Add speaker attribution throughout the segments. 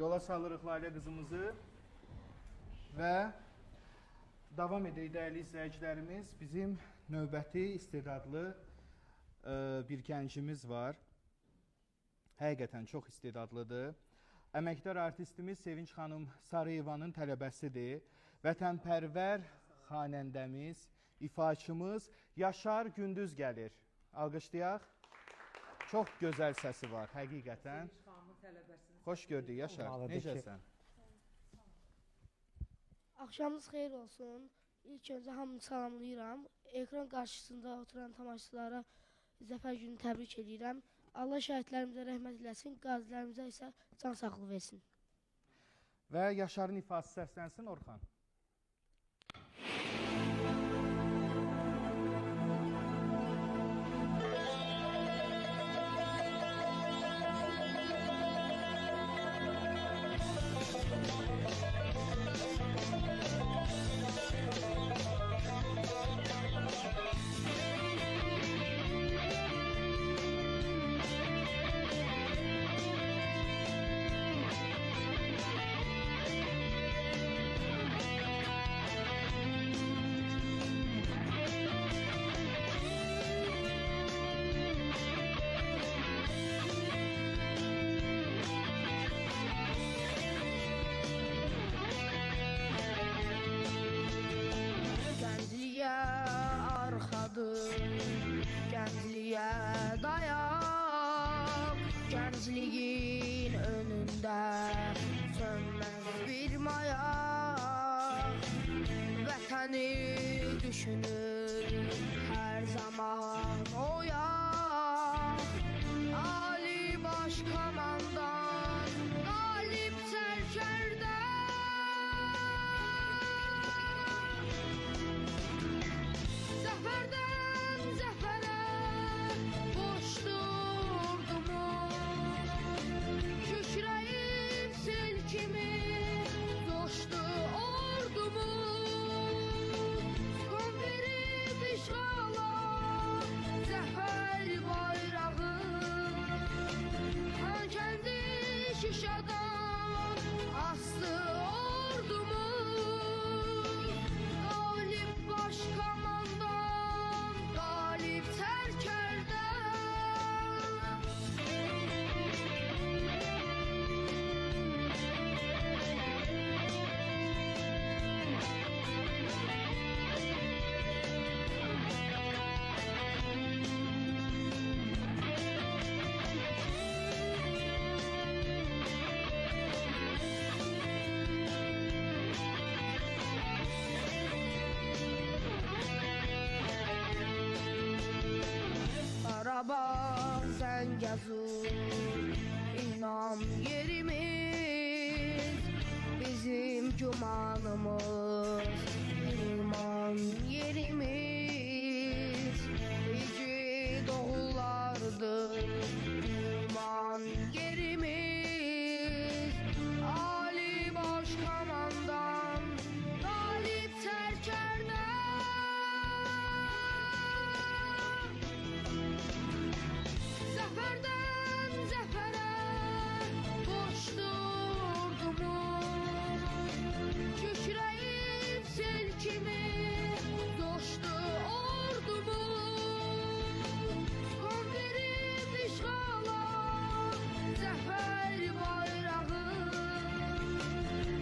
Speaker 1: Yola salırıq Lalə qızımızı və davam edək dəyərli izləyicilərimiz. Bizim növbəti istedadlı bir gəncimiz var. Həqiqətən çox istedadlıdır. Əməkdar artistimiz Sevinç xanım Sarıyevanın tələbəsidir. Vətənpərvər xanəndəmiz, ifaçımız Yaşar Gündüz gəlir. Alqışlayaq. Çox gözəl səsi var, həqiqətən. Xoş gördük, Yaşar. Necəsən?
Speaker 2: Axşamınız xeyir olsun. İlk öncə hamını salamlayıram. Ekran qarşısında oturan tamaşaçılara Zəfər günü təbrik edirəm. Allah şəhidlərimizə rəhmət eləsin, qazilərimizə isə can sağlığı versin.
Speaker 1: Və Yaşarın ifası səslənsin, Orxan.
Speaker 2: Gəncliyə dayaq, gəncliyin önündə sönməz bir mayaq. Vətəni düşünür hər zaman oyaq. Ali baş komandan qalib sərkərdə, zəfərdən zəfərə kükrəyib sel kimi coşdu ordumuz. Son verib işğala zəfər bayrağı, Xankəndi Şuşadan asdı ordumuz. Qalib baş komandan, qalib sərkərdə, Qarabağ, Zəngəzur, İnam yerimiz, bizim gümanımız, iman yerimiz. İgid oğullardır iman yerimiz. Ali baş komandan qalib sərkərdə, zəfərdən zəfərə qoşdu ordumuz. Kükrəyib sel kimi coşdu ordumuz. Son verib işğala zəfər bayrağı,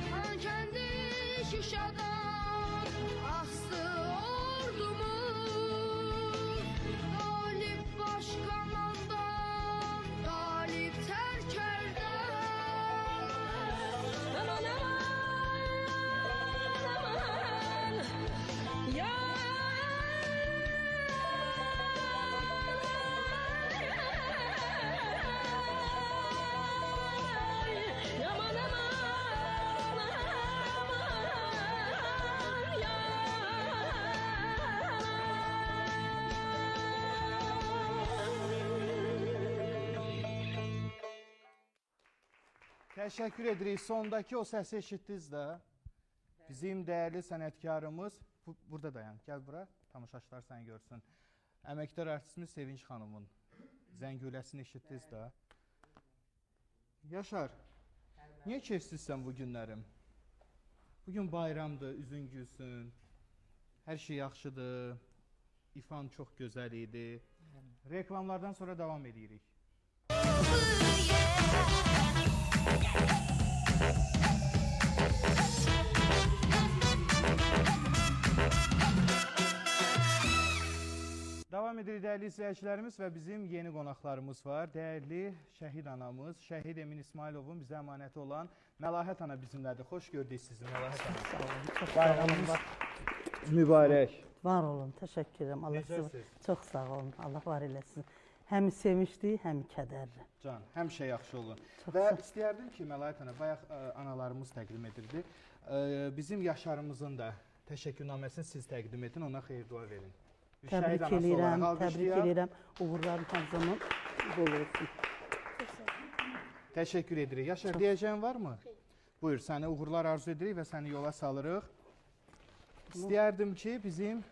Speaker 2: Xankəndi Şuşadan asdı ordumuz. Qalib baş komandan, qalib sərkərdə, aman aman aman ya aman aman ya.
Speaker 1: Təşəkkür edirik. Sondakı o səsi eşitdiniz də. Bizim dəyərli sənətkarımız, burada dayan, gəl bura, tamaşaçılar səni görsün. Əməkdar artistimiz Sevinç xanımın Zəngüləsini eşitdiniz də. Yaşar, Niyə keçirsən bu günlərim? Bugün bayramdır, üzün gülsün. Hər şey yaxşıdır. İfan çox gözəl idi. Reklamlardan sonra davam edirik. Davam edirik dəyərli izləyicilərimiz və bizim yeni qonaqlarımız var. Dəyərli şəhid anamız, şəhid Emin İsmayılovun bizə əmanəti olan Məlahət ana bizimlədir. Xoş gördük sizi Məlahət ana.
Speaker 3: Sağ olun, çox
Speaker 1: Bayramınız
Speaker 3: sağ olun.
Speaker 1: mübarək.
Speaker 3: Var olun, təşəkkür edirəm. Allah
Speaker 1: Necəsiz?
Speaker 3: sizi çox sağ olun. Allah var eləsin. Həm sevinçli, həm kədərli.
Speaker 1: Can, həmişə yaxşı olun.
Speaker 3: Çox
Speaker 1: Və
Speaker 3: sağ-
Speaker 1: istəyərdim ki, Məlahət ana, bayaq analarımız təqdim edirdi. Bizim Yaşarımızın da təşəkkürnaməsini siz təqdim edin, ona xeyir dua verin. Bir şəhid
Speaker 3: Təbrik
Speaker 1: anası
Speaker 3: edirəm,
Speaker 1: olaraq
Speaker 3: təbrik
Speaker 1: alqışlayaq.
Speaker 3: edirəm. Uğurların hər zaman bol olsun.
Speaker 1: Təşəkkür edirik. Yaşar, deyəcəyin varmı? Buyur, səni uğurlar arzu edirik və səni yola salırıq. İstəyərdim ki, bizim